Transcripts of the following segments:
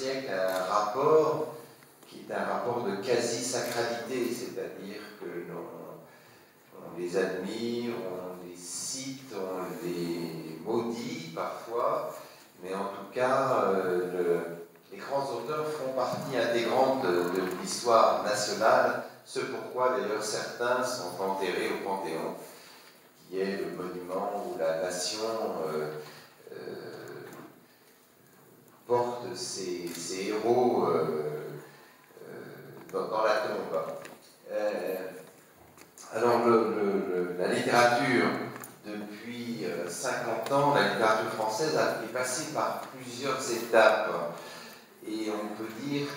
siècle un rapport qui est un rapport de quasi-sacralité, c'est-à-dire que on les admire, on les cite, on les maudit parfois, mais en tout cas, les grands auteurs font partie intégrante de l'histoire nationale, ce pourquoi d'ailleurs certains sont enterrés au Panthéon, qui est le monument où la nation porte ses héros dans la tombe. Alors la littérature, depuis 50 ans, la littérature française est passée par plusieurs étapes. Et on peut dire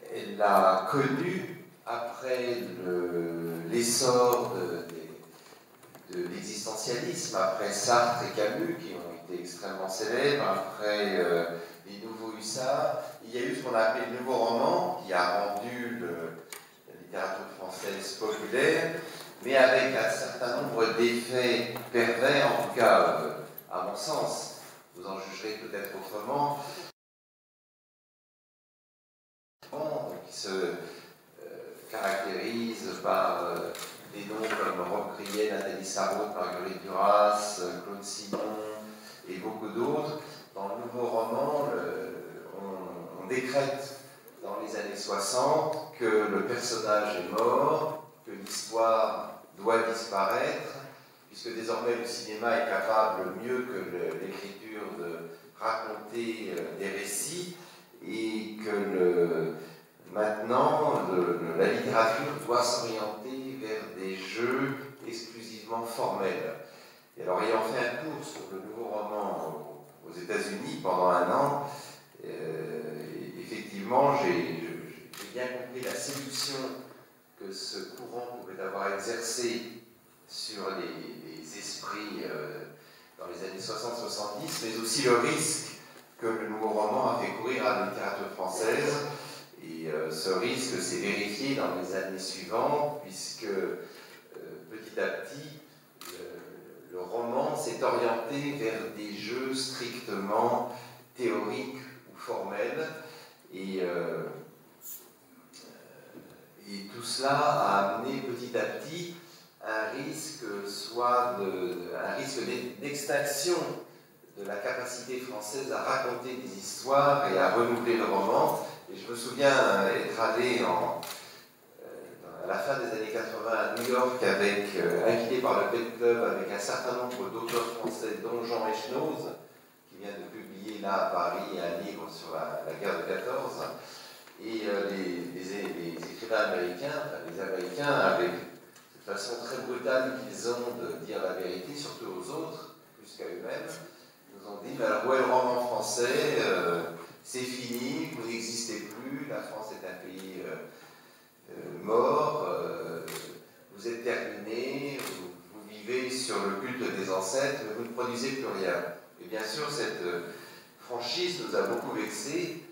qu'elle a connu, après l'essor de l'existentialisme, après Sartre et Camus, qui ont été extrêmement célèbres, après les nouveaux hussards, il y a eu ce qu'on a appelé le nouveau roman, qui a rendu la littérature française populaire, mais avec un certain nombre d'effets pervers, en tout cas, à mon sens. Vous en jugerez peut-être autrement, qui se caractérise par des noms comme Roch Griel, Nathalie Sarraute, Marguerite Duras, Claude Simon et beaucoup d'autres. Dans le nouveau roman, on décrète dans les années 60 que le personnage est mort, que l'histoire doit disparaître, puisque désormais le cinéma est capable mieux que l'écriture de raconter des récits, et que maintenant la littérature doit s'orienter vers des jeux exclusivement formels. Et alors, ayant fait un cours sur le nouveau roman aux États-Unis pendant un an, effectivement, j'ai bien compris la séduction que ce courant pouvait avoir exercé sur les esprits dans les années 60-70, mais aussi le risque que le nouveau roman a fait courir à la littérature française. Et ce risque s'est vérifié dans les années suivantes, puisque petit à petit, le roman s'est orienté vers des jeux strictement théoriques ou formels. Et tout cela a amené petit à petit un risque d'extinction de la capacité française à raconter des histoires et à renouveler le roman. Et je me souviens être allé à la fin des années 80 à New York, invité par le Pen Club, avec un certain nombre d'auteurs français, dont Jean Echnoz, qui vient de publier là à Paris un livre sur la guerre de 14. Et les écrivains américains, les Américains, avec cette façon très brutale qu'ils ont de dire la vérité, surtout aux autres, plus qu'à eux-mêmes, nous ont dit, mais alors où est le roman français, c'est fini, vous n'existez plus, la France est un pays mort, vous êtes terminé, vous vivez sur le culte des ancêtres, mais vous ne produisez plus rien. Et bien sûr, cette franchise nous a beaucoup vexés,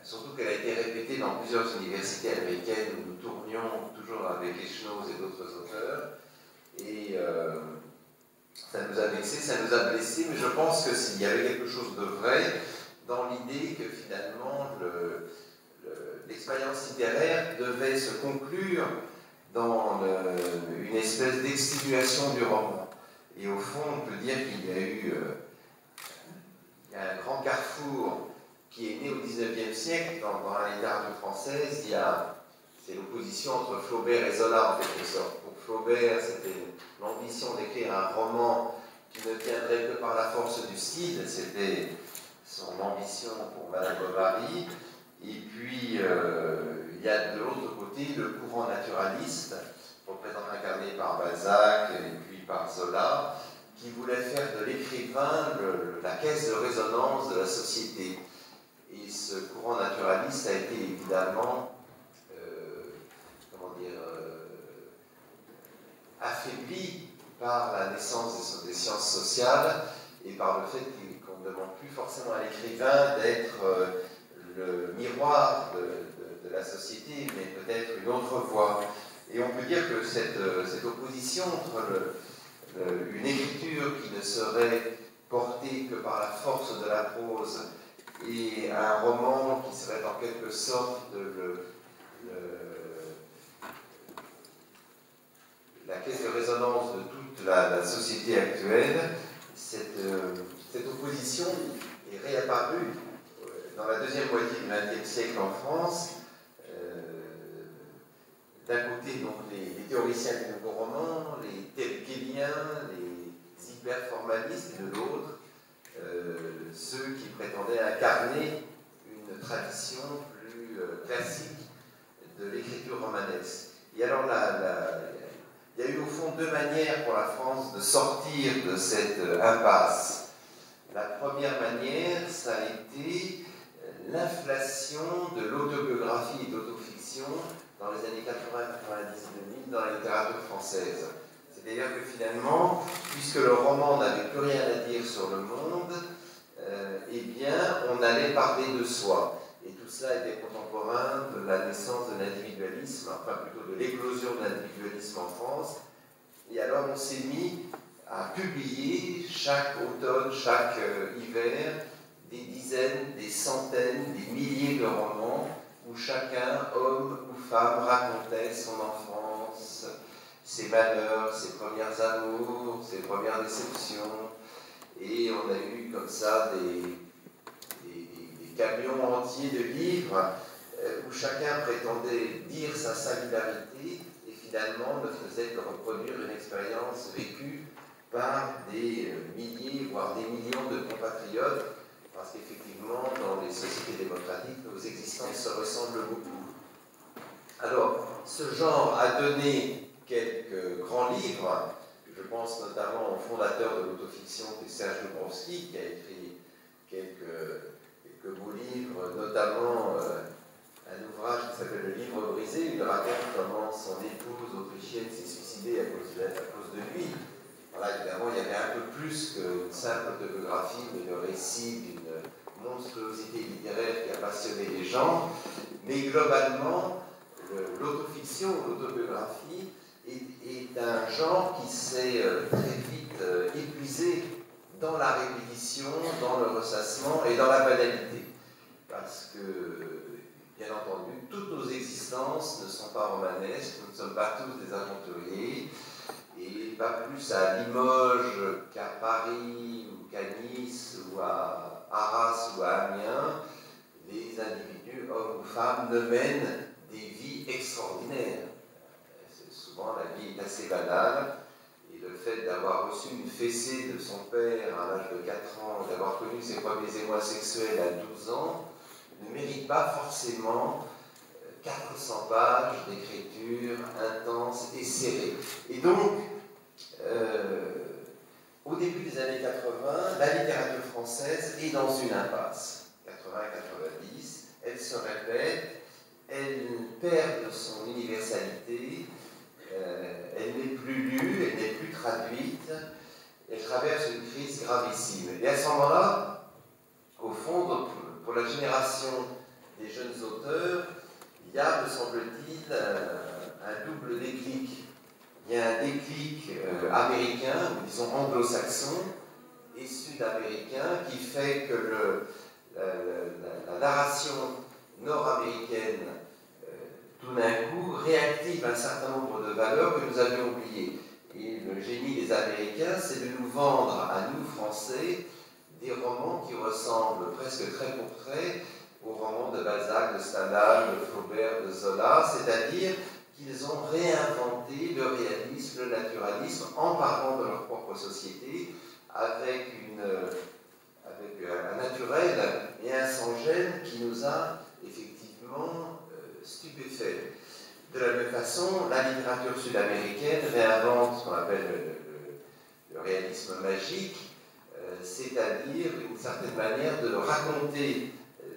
surtout qu'elle a été répétée dans plusieurs universités américaines où nous tournions toujours avec Echnoz et d'autres auteurs. Et ça nous a vexés, ça nous a blessés, mais je pense que s'il y avait quelque chose de vrai dans l'idée que finalement l'expérience littéraire devait se conclure dans une espèce d'exténuation du roman. Et au fond, on peut dire qu'il y a eu un grand carrefour qui est né au XIXe siècle dans la littérature française. C'est l'opposition entre Flaubert et Zola en quelque sorte. Pour Flaubert, c'était l'ambition d'écrire un roman qui ne tiendrait que par la force du style, c'était son ambition pour Madame Bovary. Et puis, il y a de l'autre côté le courant naturaliste, incarné par Balzac et puis par Zola, qui voulait faire de l'écrivain la caisse de résonance de la société. Et ce courant naturaliste a été évidemment affaibli par la naissance des sciences sociales et par le fait qu'on ne demande plus forcément à l'écrivain d'être le miroir de la société, mais peut-être une autre voie. Et on peut dire que cette opposition entre une écriture qui ne serait porté que par la force de la prose, et un roman qui serait en quelque sorte la caisse de résonance de toute la société actuelle. Cette opposition est réapparue dans la deuxième moitié du XXe siècle en France. D'un côté, donc, les théoriciens du nouveau roman, les Tolkieniens, les hyperformalistes, et de l'autre, ceux qui prétendaient incarner une tradition plus classique de l'écriture romanesque. Et alors, il y a eu au fond deux manières pour la France de sortir de cette impasse. La première manière, ça a été l'inflation de l'autobiographie et de l'autofiction dans les années 80, 90, 2000 dans la littérature française. C'est-à-dire que finalement, puisque le roman n'avait plus rien à dire sur le monde, eh bien, on allait parler de soi. Et tout cela était contemporain de la naissance de l'individualisme, enfin plutôt de l'éclosion de l'individualisme en France. Et alors on s'est mis à publier chaque automne, chaque hiver, des dizaines, des centaines, des milliers de romans où chacun, homme ou femme, racontait son enfance, ses malheurs, ses premiers amours, ses premières déceptions. Et on a eu comme ça des camions entiers de livres où chacun prétendait dire sa singularité et finalement ne faisait que reproduire une expérience vécue par des milliers, voire des millions de compatriotes, parce qu'effectivement, dans les sociétés démocratiques, nos existences se ressemblent beaucoup. Alors, ce genre a donné quelques grands livres. Je pense notamment au fondateur de l'autofiction, qui est Serge Dubrovsky, qui a écrit quelques beaux livres, notamment un ouvrage qui s'appelle Le Livre brisé. Il raconte comment son épouse autrichienne s'est suicidée à cause de lui. Voilà, évidemment, il y avait un peu plus qu'une simple autobiographie, mais le récit d'une monstruosité littéraire qui a passionné les gens. Mais globalement, l'autofiction, l'autobiographie, est un genre qui s'est très vite épuisé dans la répétition, dans le ressassement et dans la banalité. Parce que, bien entendu, toutes nos existences ne sont pas romanesques, nous ne sommes pas tous des aventuriers, et pas plus à Limoges qu'à Paris, ou qu'à Nice, ou à Arras, ou à Amiens, les individus, hommes ou femmes, ne mènent des vies extraordinaires. Souvent, la vie est assez banale, et le fait d'avoir reçu une fessée de son père à l'âge de 4 ans, d'avoir connu ses premiers émois sexuels à 12 ans, ne mérite pas forcément 400 pages d'écriture intense et serrée. Et donc, au début des années 80, la littérature française est dans une impasse. 80-90, elle se répète, elle perd de son universalité, elle n'est plus lue, elle n'est plus traduite, elle traverse une crise gravissime. Et à ce moment-là, au fond, pour la génération des jeunes auteurs, il y a, me semble-t-il, un double déclic. Il y a un déclic américain, ou disons anglo-saxon, et sud-américain, qui fait que la narration nord-américaine, tout d'un coup, réactive un certain nombre de valeurs que nous avions oubliées. Et le génie des Américains, c'est de nous vendre à nous, Français, des romans qui ressemblent presque trait pour trait aux romans de Balzac, de Stendhal, de Flaubert, de Zola, c'est-à-dire qu'ils ont réinventé le réalisme, le naturalisme, en parlant de leur propre société, avec un naturel et un sans-gêne qui nous a effectivement stupéfaits. De la même façon, la littérature sud-américaine réinvente ce qu'on appelle le réalisme magique, c'est-à-dire une certaine manière de raconter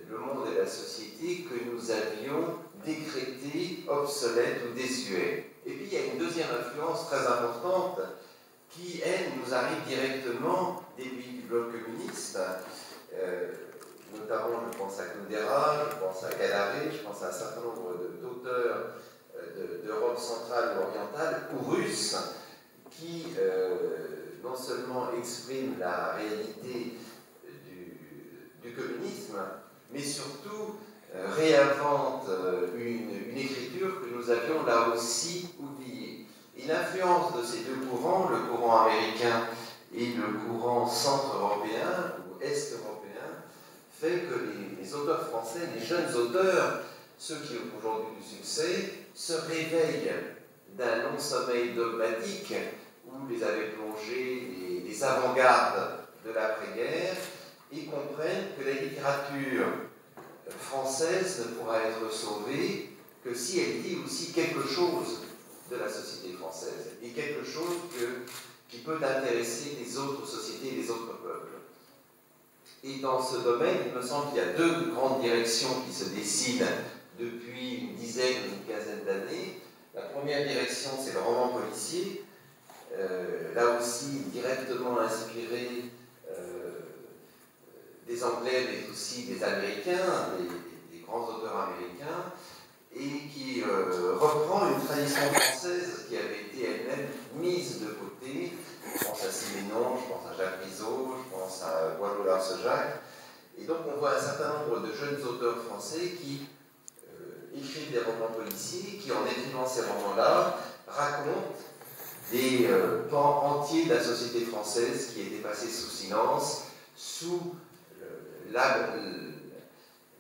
le monde et la société que nous avions décrété obsolète ou désuet. Et puis il y a une deuxième influence très importante qui, elle, nous arrive directement des pays du bloc communiste. Notamment, je pense à Kundera, je pense à Gallaré, je pense à un certain nombre d'auteurs d'Europe centrale ou orientale, ou russes, qui non seulement exprime la réalité du communisme, mais surtout réinvente une écriture que nous avions là aussi oubliée. Et l'influence de ces deux courants, le courant américain et le courant centre-européen ou est-européen, fait que les auteurs français, les jeunes auteurs, ceux qui ont aujourd'hui du succès, se réveillent d'un long sommeil dogmatique où les avaient plongés les avant-gardes de l'après-guerre et comprennent que la littérature française ne pourra être sauvée que si elle dit aussi quelque chose de la société française et quelque chose qui peut intéresser les autres sociétés et les autres peuples. Et dans ce domaine, il me semble qu'il y a deux grandes directions qui se dessinent depuis une dizaine ou une quinzaine d'années. La première direction, c'est le roman policier, là aussi directement inspiré des Anglais, mais aussi des Américains, des grands auteurs américains, et qui reprend une tradition française qui avait été elle-même mise de côté. Je pense à Siménon, je pense à Jacques Rizot, je pense à Boileau Larcejac. Et donc on voit un certain nombre de jeunes auteurs français qui écrivent des romans policiers, qui en écrivant ces romans-là racontent des pans entiers de la société française qui étaient passés sous silence, sous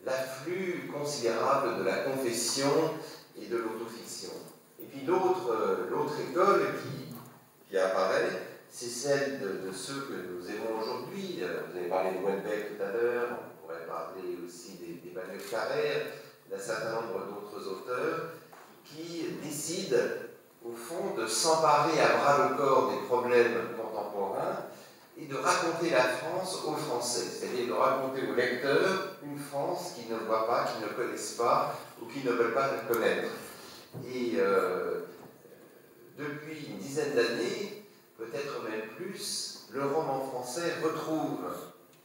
l'afflux considérable de la confession et de l'autofiction. Et puis l'autre école qui apparaît, c'est celle de ceux que nous aimons aujourd'hui. Vous avez parlé de Houellebecq tout à l'heure, on pourrait parler aussi d'Emmanuel Carrère, d'un certain nombre d'autres auteurs qui décident, au fond, de s'emparer à bras-le-corps des problèmes contemporains et de raconter la France aux Français, c'est-à-dire de raconter aux lecteurs une France qu'ils ne voient pas, qu'ils ne connaissent pas ou qu'ils ne veulent pas connaître. Et depuis une dizaine d'années, peut-être même plus, le roman français retrouve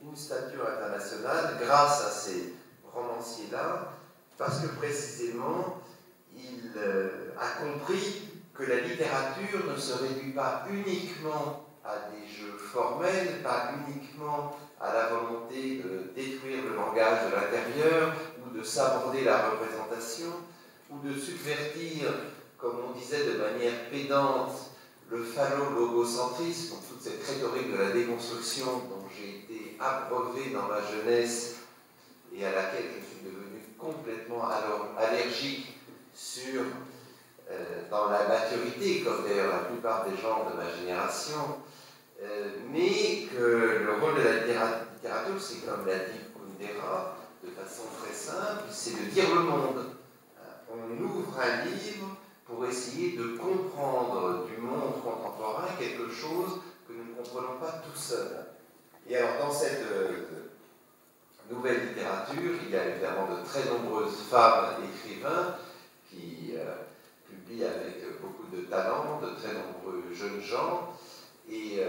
une stature internationale grâce à ces romanciers-là, parce que précisément, il a compris que la littérature ne se réduit pas uniquement à des jeux formels, pas uniquement à la volonté de détruire le langage de l'intérieur ou de saborder la représentation ou de subvertir, comme on disait de manière pédante, le phallo-logocentrisme, toute cette rhétorique de la déconstruction dont j'ai été abreuvé dans ma jeunesse et à laquelle je suis devenu complètement allergique dans la maturité, comme d'ailleurs la plupart des gens de ma génération, mais que le rôle de la littérature, c'est comme l'a dit Kundera, de façon très simple, c'est de dire le monde. On ouvre un livre pour essayer de comprendre du monde contemporain quelque chose que nous ne comprenons pas tout seuls. Et alors dans cette nouvelle littérature, il y a évidemment de très nombreuses femmes écrivains qui publient avec beaucoup de talent, de très nombreux jeunes gens, et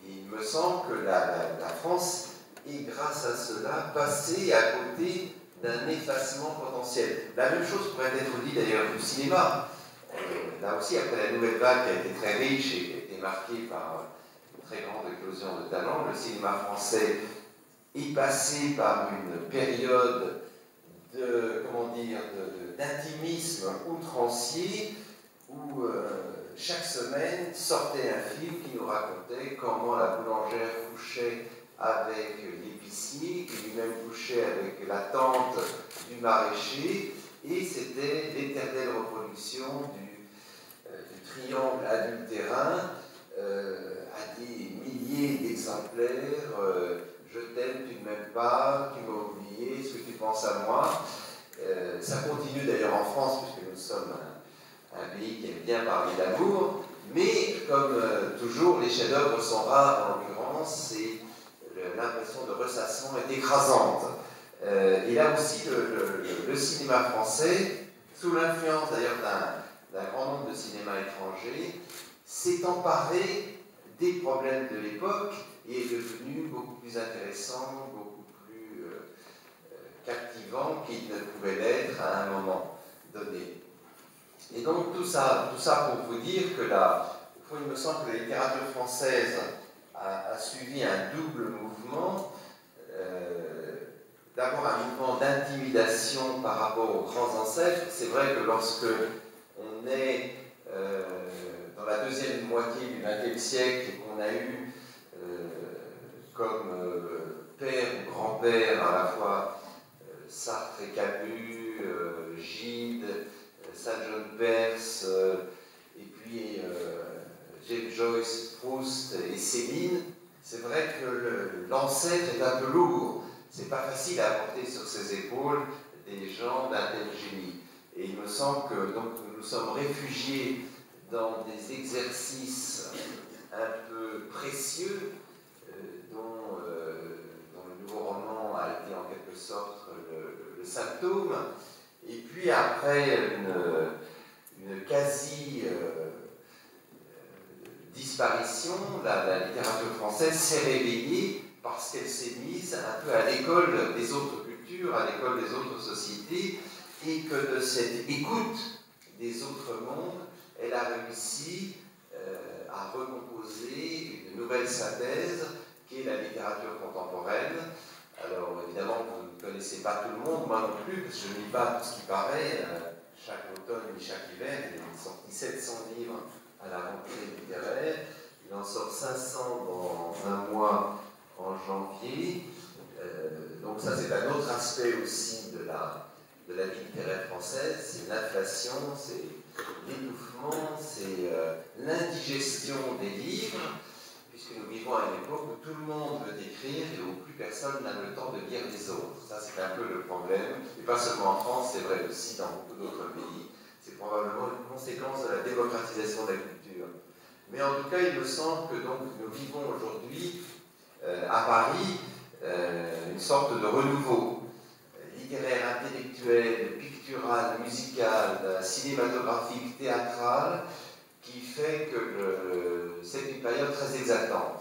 il me semble que la France est, grâce à cela, passée à côté d'un effacement potentiel. La même chose pourrait être dit d'ailleurs du cinéma. Là aussi, après la nouvelle vague qui a été très riche et qui a été marquée par une très grande éclosion de talent, le cinéma français est passé par une période d'intimisme outrancier où chaque semaine sortait un film qui nous racontait comment la boulangère couchait avec l'épicier, qui lui-même couchait avec la tante du maraîcher, et c'était l'éternelle reproduction du triangle adultérin à des milliers d'exemplaires. Je t'aime, tu ne m'aimes pas, tu m'as oublié, est-ce que tu penses à moi? Ça continue d'ailleurs en France, puisque nous sommes un pays qui aime bien parler d'amour, mais comme toujours, les chefs-d'œuvre sont rares en l'occurrence, et l'impression de ressassement est écrasante. Et là aussi, le cinéma français, sous l'influence d'ailleurs d'un grand nombre de cinémas étrangers, s'est emparé des problèmes de l'époque et est devenu beaucoup plus intéressant, beaucoup plus captivant qu'il ne pouvait l'être à un moment donné. Et donc tout ça pour vous dire que au il me semble que la littérature française a suivi un double mouvement. D'abord un mouvement d'intimidation par rapport aux grands ancêtres. C'est vrai que lorsque on est dans la deuxième moitié du XXe siècle et qu'on a eu comme père ou grand-père à la fois Sartre et Camus, Gide, Saint John Perse, et puis James Joyce, Proust et Céline, c'est vrai que l'ancêtre est un peu lourd. C'est pas facile à porter sur ses épaules des gens d'un tel génie. Et il me semble que donc, nous nous sommes réfugiés dans des exercices un peu précieux, dont le nouveau roman a été en quelque sorte le symptôme. Et puis après une quasi disparition, la littérature française s'est réveillée parce qu'elle s'est mise un peu à l'école des autres cultures, à l'école des autres sociétés, et que de cette écoute des autres mondes, elle a réussi à recomposer une nouvelle synthèse qui est la littérature contemporaine. Alors évidemment, vous ne connaissez pas tout le monde, moi non plus, parce que je ne lis pas tout ce qui paraît. Chaque automne et chaque hiver, il est sorti 700 livres à la rentrée littéraire. Il en sort 500 dans un mois en janvier. Donc ça, c'est un autre aspect aussi de la vie littéraire française. C'est l'inflation, c'est l'étouffement, c'est l'indigestion des livres, puisque nous vivons à une époque où tout le monde veut écrire et où plus personne n'a le temps de lire les autres. Ça, c'est un peu le problème. Et pas seulement en France, c'est vrai aussi dans beaucoup d'autres pays. C'est probablement une conséquence de la démocratisation de la culture. Mais en tout cas, il me semble que donc, nous vivons aujourd'hui à Paris une sorte de renouveau littéraire, intellectuel, pictural, musical, cinématographique, théâtral, qui fait que c'est une période très exaltante.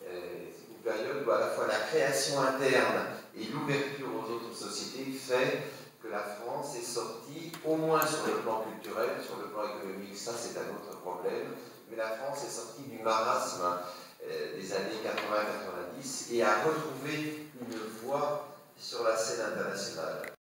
C'est une période où à la fois la création interne et l'ouverture aux autres sociétés fait que la France est sortie, au moins sur le plan culturel, sur le plan économique, ça c'est un autre problème, mais la France est sortie du marasme des années 80-90 et a retrouvé une voie sur la scène internationale.